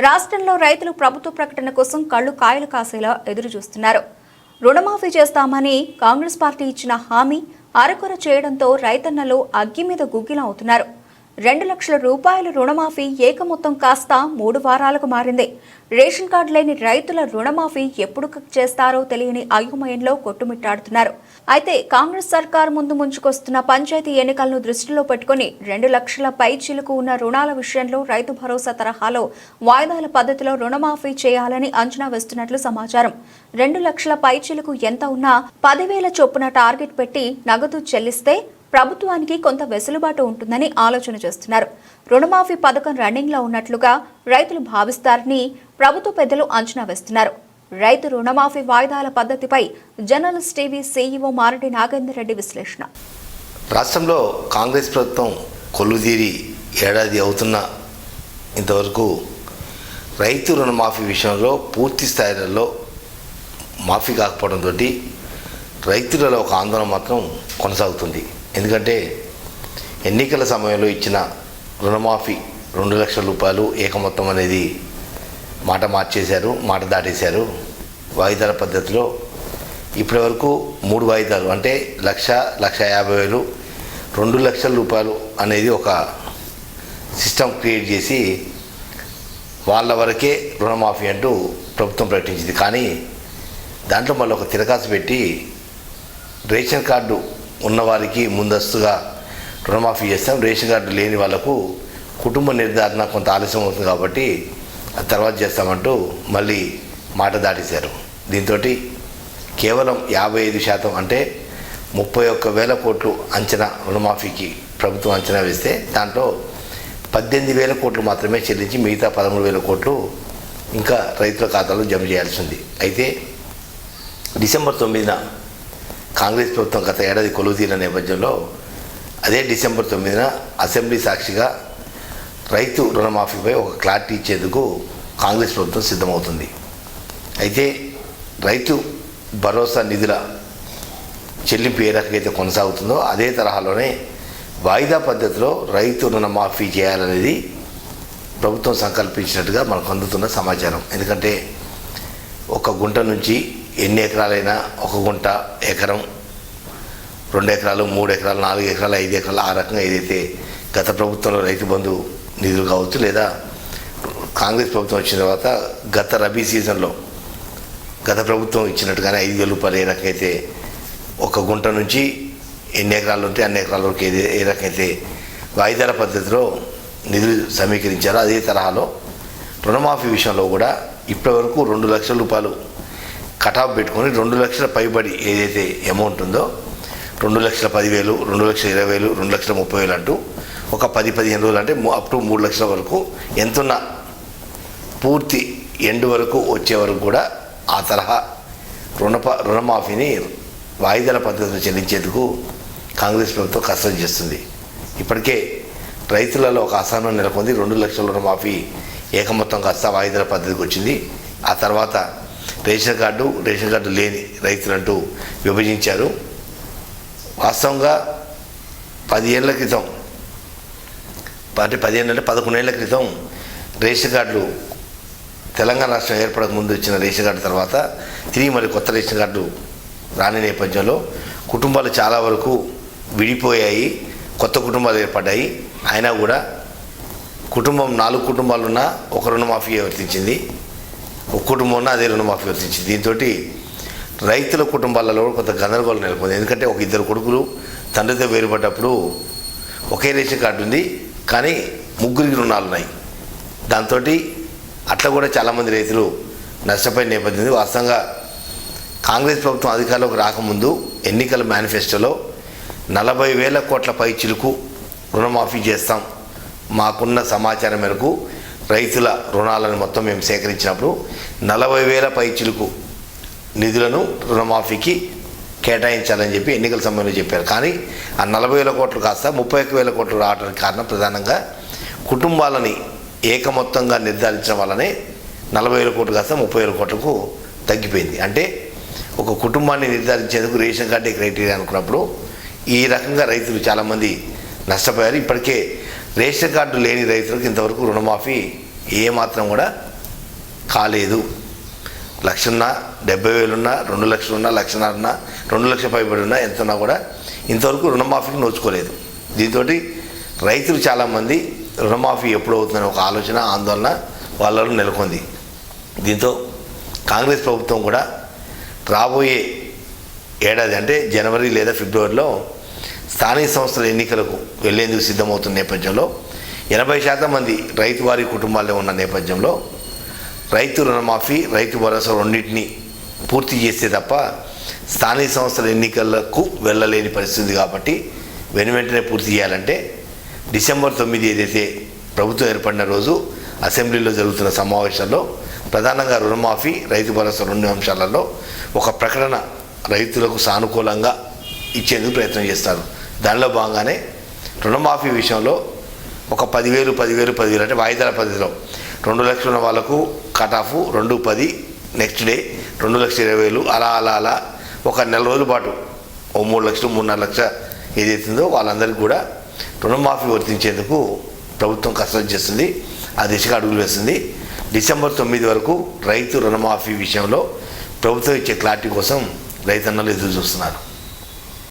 రాష్ట్రంలో రైతులు ప్రభుత్వ ప్రకటన కోసం కళ్ళు కాయలు కాసేలా ఎదురు చూస్తున్నారు. రుణమాఫీ చేస్తామని కాంగ్రెస్ పార్టీ ఇచ్చిన హామీ అరకొర చేయడంతో రైతన్నలు అగ్గి మీద గుగ్గిలం అవుతున్నారు. 2 లక్షల రూపాయల రుణమాఫీ ఏకమొత్తం కాస్త 3 వారాలకు మారింది. రేషన్ కార్డు లేని రైతుల రుణమాఫీ ఎప్పుడు చేస్తారో తెలియని అయోమయంలో కొట్టుమిట్టాడుతున్నారు. అయితే కాంగ్రెస్ సర్కార్ ముందు ముంచుకొస్తున్న పంచాయతీ ఎన్నికలను దృష్టిలో పెట్టుకుని 2 లక్షల పైచిలుకు ఉన్న రుణాల విషయంలో రైతు భరోసా తరహాలో వాయిదాల పద్ధతిలో రుణమాఫీ చేయాలని అంచనా వేస్తున్నట్లు సమాచారం. 2 లక్షల పైచిలుకు ఎంత ఉన్నా 10,000 చొప్పున టార్గెట్ పెట్టి నగదు చెల్లిస్తే ప్రభుత్వానికి కొంత వెసులుబాటు ఉంటుందని ఆలోచన చేస్తున్నారు. రుణమాఫీ పథకం రన్నింగ్ లో ఉన్నట్లుగా రైతులు భావిస్తారని ప్రభుత్వ పెద్దలు అంచనా వేస్తున్నారు. రైతు రుణమాఫీ వాయిదాల పద్ధతిపై journalist TV CEO Mareddy Nagender Reddy విశ్లేషణ. రాష్ట్రంలో కాంగ్రెస్ ప్రభుత్వం కొలుదీరి ఏడాది అవుతున్న ఇంతవరకు రైతు రుణమాఫీ విషయంలో పూర్తి స్థాయిలో మాఫీ కాకపోవడంతో రైతులలో ఒక ఆందోళన మాత్రం కొనసాగుతుంది. ఎందుకంటే ఎన్నికల సమయంలో ఇచ్చిన రుణమాఫీ 2 లక్షల రూపాయలు ఏకమొత్తం అనేది మాట మార్చేశారు, మాట దాటేశారు. వాయిదాల పద్ధతిలో ఇప్పటి వరకు 3 వాయిదాలు అంటే 1,50,000 2 లక్షల రూపాయలు అనేది ఒక సిస్టమ్ క్రియేట్ చేసి వాళ్ళ వరకే రుణమాఫీ అంటూ ప్రభుత్వం ప్రకటించింది. కానీ దాంట్లో మళ్ళీ ఒక తిరకాసు పెట్టి రేషన్ కార్డు ఉన్నవారికి ముందస్తుగా రుణమాఫీ చేస్తాం, రేషన్ కార్డు లేని వాళ్లకు కుటుంబ నిర్ధారణ కొంత ఆలస్యం అవుతుంది కాబట్టి అది తర్వాత చేస్తామంటూ మళ్ళీ మాట దాటేశారు. దీంతో కేవలం 55% అంటే 31,000 కోట్లు అంచనా రుణమాఫీకి ప్రభుత్వం అంచనా వేస్తే దాంట్లో 18,000 కోట్లు మాత్రమే చెల్లించి మిగతా 13,000 కోట్లు ఇంకా రైతుల ఖాతాలో జమ చేయాల్సి ఉంది. అయితే డిసెంబర్ 9న కాంగ్రెస్ ప్రభుత్వం గత ఏడాది కొలువుతీరిన నేపథ్యంలో అదే డిసెంబర్ 9న అసెంబ్లీ సాక్షిగా రైతు రుణమాఫీపై ఒక క్లారిటీ ఇచ్చేందుకు కాంగ్రెస్ ప్రభుత్వం సిద్ధమవుతుంది. అయితే రైతు భరోసా నిధుల చెల్లింపు ఏ రకంగా కొనసాగుతుందో అదే తరహాలోనే వాయిదా పద్ధతిలో రైతు రుణమాఫీ చేయాలనేది ప్రభుత్వం సంకల్పించినట్టుగా మనకు అందుతున్న సమాచారం. ఎందుకంటే ఒక గుంట నుంచి ఎన్ని ఎకరాలైనా, ఒక గుంట, ఎకరం, 2 ఎకరాలు, 3 ఎకరాలు, 4 ఎకరాలు, 5 ఎకరాలు, ఆ రకంగా ఏదైతే గత ప్రభుత్వంలో రైతు బంధు నిధులు కావచ్చు లేదా కాంగ్రెస్ ప్రభుత్వం వచ్చిన తర్వాత గత రబీ సీజన్లో గత ప్రభుత్వం ఇచ్చినట్టుగానే 5,000 రూపాయలు ఏ రకమైతే ఒక గుంట నుంచి ఎన్ని ఎకరాలు ఉంటే అన్ని ఎకరాల వరకు ఏ రకమైతే వాయిదాల పద్ధతిలో నిధులు సమీకరించారో అదే తరహాలో రుణమాఫీ విషయంలో కూడా ఇప్పటివరకు 2 లక్షల రూపాయలు కటాఫ్ పెట్టుకొని 2 లక్షల పైబడి ఏదైతే అమౌంట్ ఉందో 2,10,000, 2,20,000, 2,30,000 అంటూ ఒక 10-15 రోజులు అంటే అప్ టు 3 లక్షల వరకు ఎంతున్నా పూర్తి ఎండ్ వరకు వచ్చే వరకు కూడా ఆ తరహా రుణమాఫీని వాయిదాల పద్ధతిలో చెల్లించేందుకు కాంగ్రెస్ ప్రభుత్వం కసరత్తు చేస్తుంది. ఇప్పటికే రైతులలో ఒక అసహనం నెలకొంది. 2 లక్షల రుణమాఫీ ఏకమొత్తం కాస్త వాయిదాల పద్ధతికి వచ్చింది. ఆ తర్వాత రేషన్ కార్డు లేని రైతులంటూ విభజించారు. వాస్తవంగా 10 ఏళ్ల క్రితం అంటే 11 ఏళ్ల క్రితం రేషన్ కార్డులు తెలంగాణ రాష్ట్రం ఏర్పడక ముందు వచ్చిన రేషన్ కార్డు తర్వాత తిరిగి మరి కొత్త రేషన్ కార్డు రాని నేపథ్యంలో కుటుంబాలు చాలా వరకు విడిపోయాయి, కొత్త కుటుంబాలు ఏర్పడ్డాయి. అయినా కూడా కుటుంబం 4 కుటుంబాలున్నా ఒక రుణమాఫీ వర్తించింది, ఒక కుటుంబం ఉన్న అదే రుణమాఫీ వర్తించింది. దీంతో రైతుల కుటుంబాలలో కొంత గందరగోళం నెలకొంది. ఎందుకంటే ఒక 2 కొడుకులు తండ్రితో వేరుపడ్డప్పుడు ఒకే రేషన్ కార్డు ఉంది కానీ 3 రుణాలు ఉన్నాయి. దాంతో అట్లా కూడా చాలామంది రైతులు నష్టపోయిన నేపథ్యం. వాస్తవంగా కాంగ్రెస్ ప్రభుత్వం అధికారంలోకి రాకముందు ఎన్నికల మేనిఫెస్టోలో 40,000 కోట్ల పై చిలుకు రుణమాఫీ చేస్తాం, మాకున్న సమాచారం మేరకు రైతుల రుణాలను మొత్తం మేము సేకరించినప్పుడు 40,000 పై చిలుకు నిధులను రుణమాఫీకి కేటాయించాలని చెప్పి ఎన్నికల సమయంలో చెప్పారు. కానీ ఆ 40,000 కోట్లు కాస్త 31,000 కోట్లు రావడానికి కారణం ప్రధానంగా కుటుంబాలని ఏకమొత్తంగా నిర్ధారించడం వల్లనే 40,000 కోట్లు కాస్త 30,000 కోట్లకు తగ్గిపోయింది. అంటే ఒక కుటుంబాన్ని నిర్ధారించేందుకు రేషన్ కార్డే క్రైటీరియా అనుకున్నప్పుడు ఈ రకంగా రైతులు చాలామంది నష్టపోయారు. ఇప్పటికే రేషన్ కార్డు లేని రైతులకు ఇంతవరకు రుణమాఫీ ఏమాత్రం కూడా కాలేదు. 1,00,000 ఉన్నా, 70,000 ఉన్నా, 2 లక్షలు ఉన్నా, 1,00,000 ఉన్నా, 2 లక్షల పైబడి ఉన్నా, ఎంత ఉన్నా కూడా ఇంతవరకు రుణమాఫీకి నోచుకోలేదు. దీంతో రైతులు చాలామంది రుణమాఫీ ఎప్పుడు అవుతుందని ఒక ఆలోచన, ఆందోళన వాళ్ళలో నెలకొంది. దీంతో కాంగ్రెస్ ప్రభుత్వం కూడా రాబోయే ఏడాది అంటే జనవరి లేదా ఫిబ్రవరిలో స్థానిక సంస్థల ఎన్నికలకు వెళ్లేందుకు సిద్ధమవుతున్న నేపథ్యంలో 80% మంది రైతు వారి కుటుంబాల్లో ఉన్న నేపథ్యంలో రైతు రుణమాఫీ, రైతు భరోసా రెండింటినీ పూర్తి చేస్తే తప్ప స్థానిక సంస్థల ఎన్నికలకు వెళ్ళలేని పరిస్థితి కాబట్టి వెంటనే పూర్తి చేయాలంటే డిసెంబర్ 9 ఏదైతే ప్రభుత్వం ఏర్పడిన రోజు అసెంబ్లీలో జరుగుతున్న సమావేశంలో ప్రధానంగా రుణమాఫీ, రైతు భరోసా 2 అంశాలలో ఒక ప్రకటన రైతులకు సానుకూలంగా ఇచ్చేందుకు ప్రయత్నం చేస్తారు. దానిలో భాగంగానే రుణమాఫీ విషయంలో ఒక 10,000 అంటే వాయిదాల పద్ధతిలో 2 లక్షలు ఉన్న వాళ్ళకు కట్ ఆఫ్ 2/10 నెక్స్ట్ డే 2,20,000 అలా ఒక నెల రోజుల పాటు 3 లక్షలు 3.5 లక్షలు ఏదైతుందో వాళ్ళందరికీ కూడా రుణమాఫీ వర్తించేందుకు ప్రభుత్వం కసరత్తు చేస్తుంది. ఆ దిశగా అడుగులు వేస్తుంది. డిసెంబర్ 9 వరకు రైతు రుణమాఫీ విషయంలో ప్రభుత్వం ఇచ్చే క్లారిటీ కోసం రైతన్నలు ఎదురు చూస్తున్నారు.